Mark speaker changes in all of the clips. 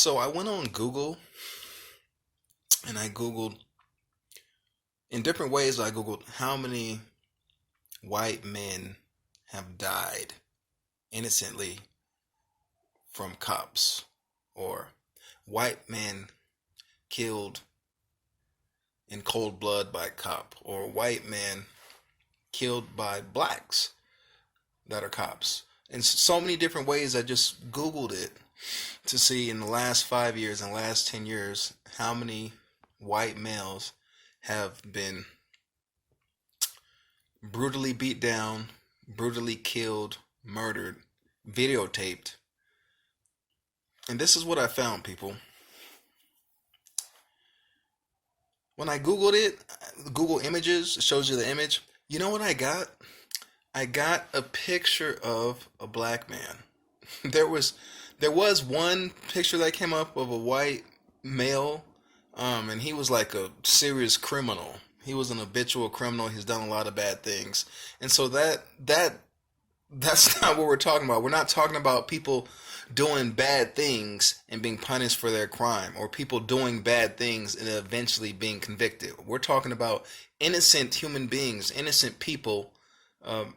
Speaker 1: So I went on Google and I Googled in different ways. I Googled how many white men have died innocently from cops, or white men killed in cold blood by a cop, or white men killed by blacks that are cops. In so many different ways, I just Googled it to see in the last 5 years and last 10 years how many white males have been brutally beat down, brutally killed, murdered, videotaped. And this is what I found, people. When I Googled it, Google Images shows you the image. You know what I got? I got a picture of a black man. There was there was one picture that came up of a white male, and he was like a serious criminal. He was an habitual criminal. He's done a lot of bad things, and so that's not what we're talking about. We're not talking about people doing bad things and being punished for their crime, or people doing bad things and eventually being convicted. We're talking about innocent human beings, innocent people, um,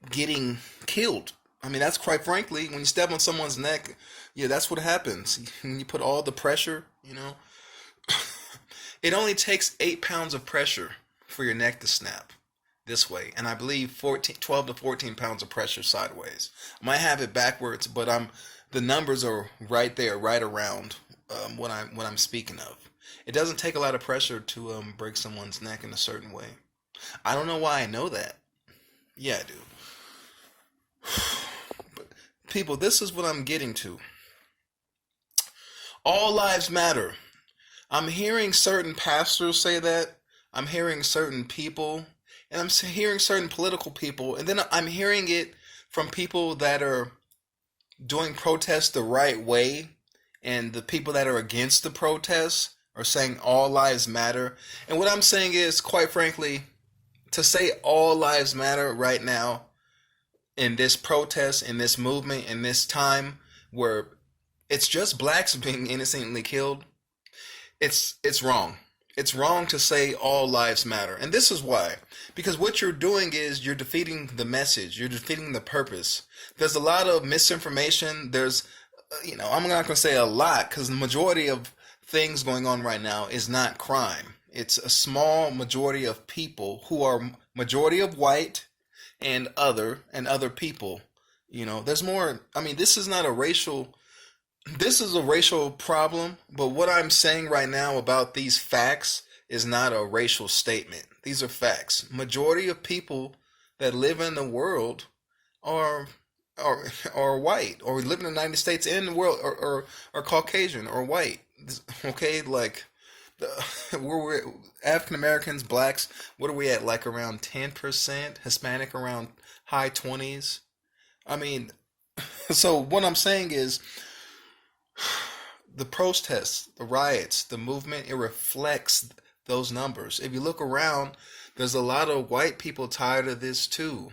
Speaker 1: getting killed. I mean, that's quite frankly, when you step on someone's neck, yeah, that's what happens. When you put all the pressure. It only takes 8 pounds of pressure for your neck to snap this way, and I believe 12 to 14 pounds of pressure sideways. I might have it backwards, but the numbers are right there, right around what I'm speaking of. It doesn't take a lot of pressure to break someone's neck in a certain way. I don't know why I know that. Yeah, I do. But people, this is what I'm getting to. All lives matter. I'm hearing certain pastors say that. I'm hearing certain people, and hearing certain political people, and then I'm hearing it from people that are doing protests the right way, and the people that are against the protests are saying all lives matter. And what I'm saying is, quite frankly, to say all lives matter right now in this protest, in this movement, in this time where it's just blacks being innocently killed, it's wrong. It's wrong to say all lives matter. And this is why. Because what you're doing is you're defeating the message. You're defeating the purpose. There's a lot of misinformation. I'm not going to say a lot, because the majority of things going on right now is not crime. It's a small majority of people who are majority of white and other people. There's more. I mean, this is a racial problem, but what I'm saying right now about these facts is not a racial statement. These are facts. Majority of people that live in the world are are white, or live in the United States and the world, or Caucasian or white. Okay, like we're African Americans, blacks. What are we at? Like around 10%. Hispanic around high 20s. I mean, so what I'm saying is the protests, the riots, the movement, it reflects those numbers. If you look around, there's a lot of white people tired of this too.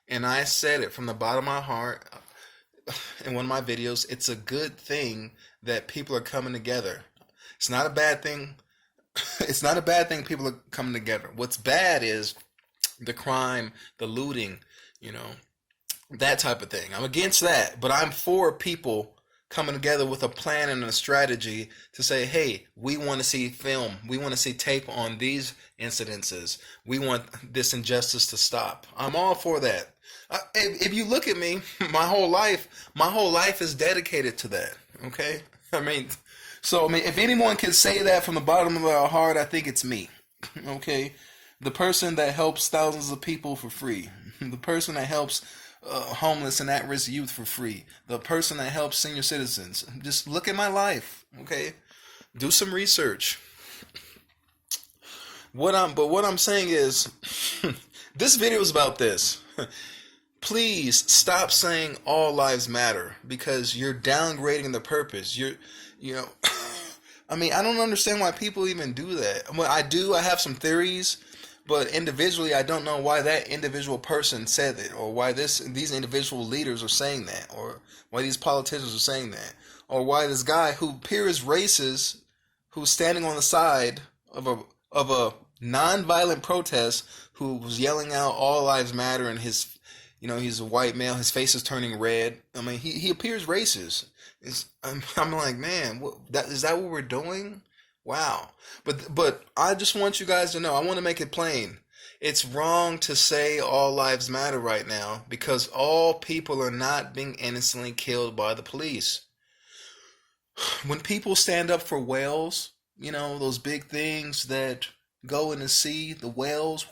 Speaker 1: And I said it from the bottom of my heart in one of my videos. It's a good thing that people are coming together. It's not a bad thing. It's not a bad thing people are coming together. What's bad is the crime, the looting, you know, that type of thing. I'm against that, but I'm for people coming together with a plan and a strategy to say, hey, we want to see film. We want to see tape on these incidences. We want this injustice to stop. I'm all for that. If you look at me, my whole life is dedicated to that. Okay? If anyone can say that from the bottom of their heart, I think it's me. Okay? The person that helps thousands of people for free. The person that helps homeless and at-risk youth for free. The person that helps senior citizens. Just look at my life, okay? Do some research. What I'm saying is, this video is about this. Please stop saying all lives matter, because you're downgrading the purpose. You know, I don't understand why people even do that. Well, I do. I have some theories, But individually, I don't know why that individual person said it, or why these individual leaders are saying that, or why these politicians are saying that, or why this guy who appears racist, who's standing on the side of a non-violent protest, who was yelling out "All Lives Matter" and he's a white male, his face is turning red. I mean, he appears racist. I'm like, man, is that what we're doing? Wow. But I just want you guys to know, I want to make it plain. It's wrong to say all lives matter right now because all people are not being innocently killed by the police. When people stand up for whales, those big things that go in the sea, the whales.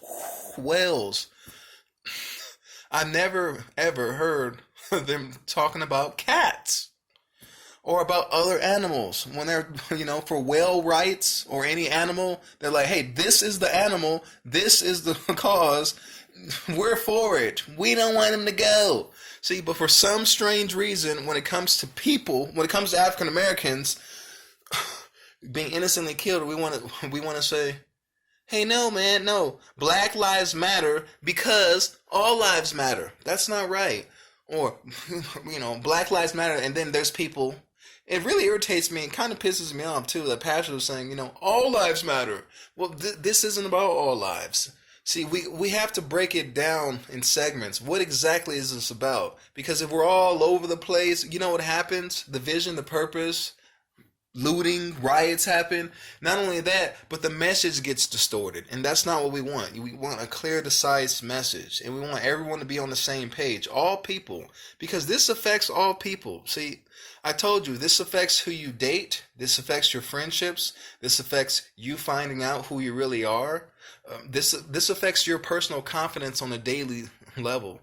Speaker 1: I've never ever heard them talking about cats or about other animals. When they're, for whale rights or any animal, they're like, hey, this is the animal, this is the cause, we're for it. We don't want him to go. See, but for some strange reason, when it comes to people, when it comes to African Americans being innocently killed, we want to say, hey, no, man, no. Black lives matter because all lives matter. That's not right. Or, Black lives matter, and then there's people. It really irritates me and kind of pisses me off, too, that pastors are saying, all lives matter. Well, this isn't about all lives. See, we have to break it down in segments. What exactly is this about? Because if we're all over the place, you know what happens? The vision, the purpose, looting, riots happen. Not only that, but the message gets distorted. And that's not what we want. We want a clear, concise message. And we want everyone to be on the same page. All people. Because this affects all people. See, I told you, this affects who you date. This affects your friendships. This affects you finding out who you really are. This affects your personal confidence on a daily level.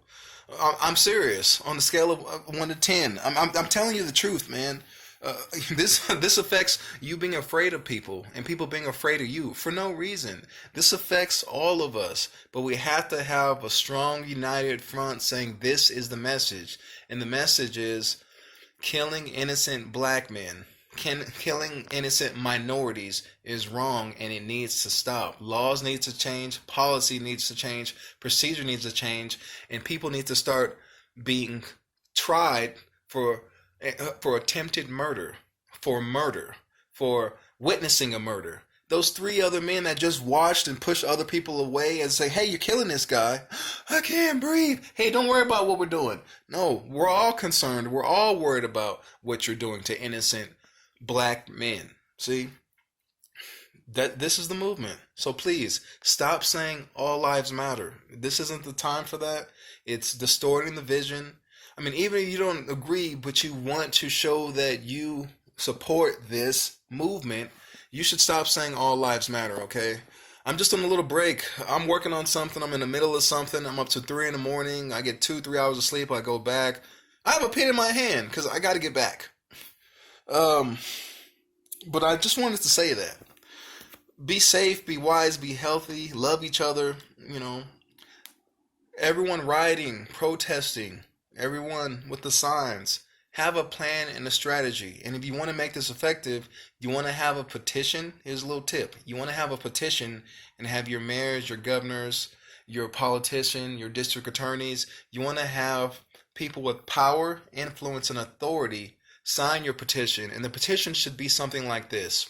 Speaker 1: I'm serious. On the scale of 1 to 10. I'm telling you the truth, man. This affects you being afraid of people and people being afraid of you for no reason. This affects all of us, but we have to have a strong, united front saying this is the message. And the message is killing innocent black men, killing innocent minorities is wrong and it needs to stop. Laws need to change, policy needs to change, procedure needs to change, and people need to start being tried for attempted murder, for witnessing a murder. Those 3 other men that just watched and pushed other people away and say, hey, you're killing this guy. I can't breathe. Hey, don't worry about what we're doing. No, we're all concerned. We're all worried about what you're doing to innocent black men. See? This is the movement. So please, stop saying all lives matter. This isn't the time for that. It's distorting the vision. I mean, even if you don't agree, but you want to show that you support this movement, you should stop saying all lives matter, okay? I'm just on a little break. I'm working on something. I'm in the middle of something. I'm up to 3 in the morning. I get 2-3 hours of sleep. I go back. I have a pen in my hand because I got to get back. But I just wanted to say that. Be safe, be wise, be healthy, love each other, Everyone rioting, protesting, everyone with the signs, have a plan and a strategy. And if you want to make this effective, you want to have a petition. Here's a little tip. You want to have a petition and have your mayors, your governors, your politician, your district attorneys. You want to have people with power, influence, and authority sign your petition. And the petition should be something like this.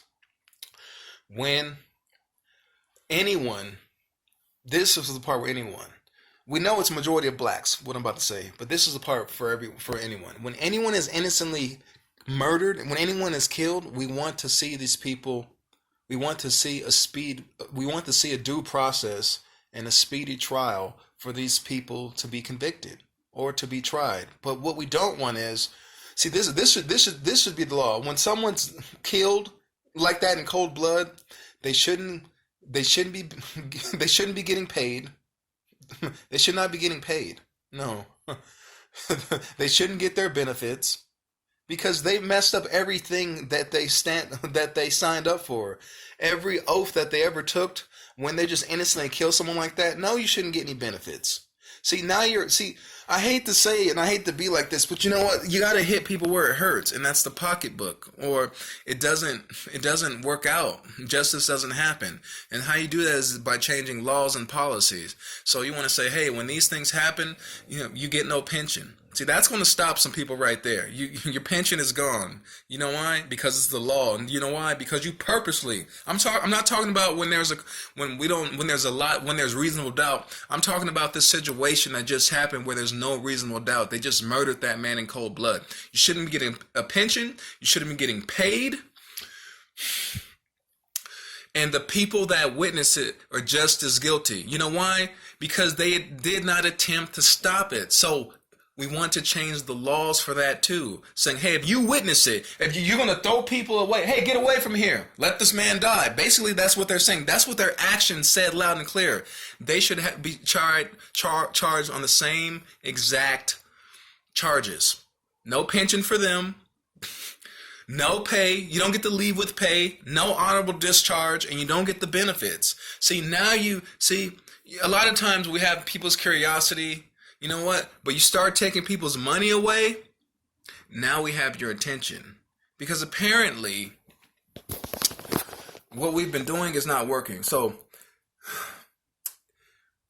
Speaker 1: When anyone, this is the part where anyone, we know it's a majority of blacks, what I'm about to say, but this is the part for anyone. When anyone is innocently murdered, when anyone is killed, we want to see these people, we want to see a due process and a speedy trial for these people to be convicted or to be tried. But what we don't want is, see, this should be the law. When someone's killed like that in cold blood, they shouldn't be getting paid. They should not be getting paid. No. They shouldn't get their benefits because they messed up everything that they signed up for. Every oath that they ever took when they just innocently kill someone like that. No, you shouldn't get any benefits. See, I hate to say it and I hate to be like this, but you know what? You got to hit people where it hurts, and that's the pocketbook. Or it doesn't work out. Justice doesn't happen. And how you do that is by changing laws and policies. So you want to say, hey, when these things happen, you get no pension. See, that's going to stop some people right there. Your pension is gone. You know why? Because it's the law. And you know why? Because you purposely. I'm not talking about when there's reasonable doubt. I'm talking about this situation that just happened where there's no reasonable doubt. They just murdered that man in cold blood. You shouldn't be getting a pension. You shouldn't be getting paid. And the people that witness it are just as guilty. You know why? Because they did not attempt to stop it. So we want to change the laws for that too. Saying, hey, if you witness it, if you're going to throw people away, hey, get away from here. Let this man die. Basically, that's what they're saying. That's what their actions said loud and clear. They should be charged on the same exact charges. No pension for them. No pay. You don't get to leave with pay. No honorable discharge. And you don't get the benefits. See, a lot of times we have people's curiosity. You know what? But you start taking people's money away, now we have your attention. Because apparently, what we've been doing is not working. So,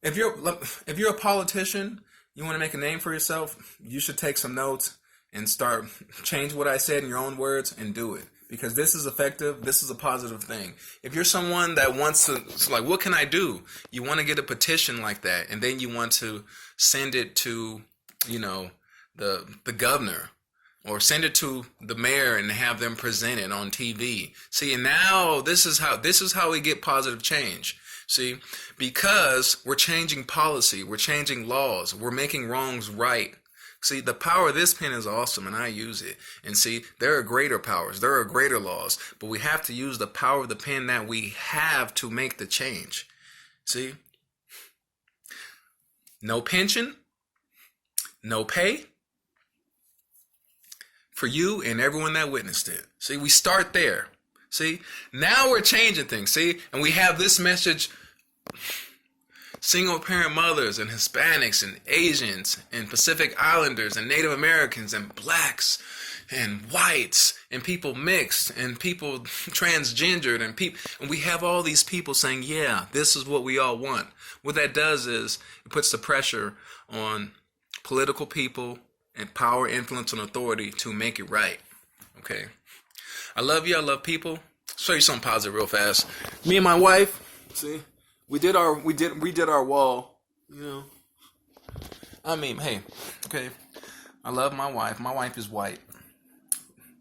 Speaker 1: if you're a politician, you want to make a name for yourself, you should take some notes and start change what I said in your own words and do it. Because this is effective. This is a positive thing. If you're someone that wants to, like, what can I do? You want to get a petition like that, and then you want to send it to, the governor, or send it to the mayor and have them present it on TV. See, and now this is how we get positive change. See, because we're changing policy, we're changing laws, we're making wrongs right. See, the power of this pen is awesome, and I use it. And see, there are greater powers, there are greater laws, but we have to use the power of the pen that we have to make the change. See? No pension, no pay for you and everyone that witnessed it. See, we start there. See, now we're changing things. See, and we have this message. Single parent mothers and Hispanics and Asians and Pacific Islanders and Native Americans and blacks and whites and people mixed and people transgendered and we have all these people saying, yeah, this is what we all want. What that does is it puts the pressure on political people and power, influence, and authority to make it right. Okay. I love you. I love people. Show you something positive real fast. Me and my wife, see, we redid our wall, I mean, hey, okay. I love my wife. My wife is white.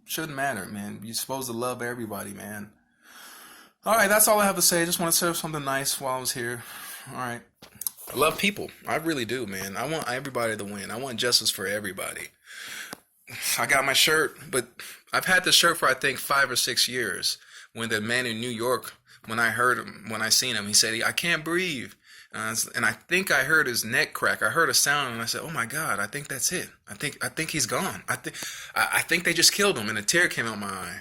Speaker 1: Shouldn't matter, man. You're supposed to love everybody, man. All right, that's all I have to say. I just want to say something nice while I was here. All right. I love people. I really do, man. I want everybody to win. I want justice for everybody. I got my shirt, but I've had this shirt for, I think, 5 or 6 years. When the man in New York, when I seen him, he said, I can't breathe. And I think I heard his neck crack. I heard a sound, and I said, "Oh my God! I think that's it. I think he's gone. I think they just killed him." And a tear came out my eye.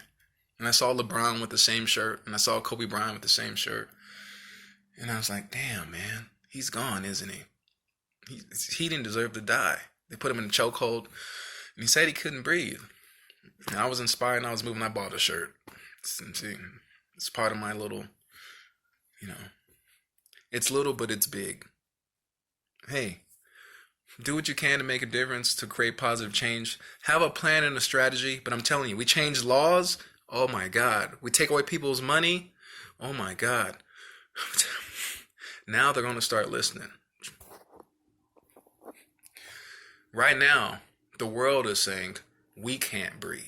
Speaker 1: And I saw LeBron with the same shirt, and I saw Kobe Bryant with the same shirt, and I was like, "Damn, man, he's gone, isn't he? He didn't deserve to die." They put him in a chokehold, and he said he couldn't breathe. And I was inspired, and I was moving. I bought a shirt. See, it's part of my little, it's little, but it's big. Hey, do what you can to make a difference, to create positive change. Have a plan and a strategy, but I'm telling you, we change laws. Oh my God. We take away people's money. Oh my God. Now they're going to start listening. Right now, the world is saying, we can't breathe.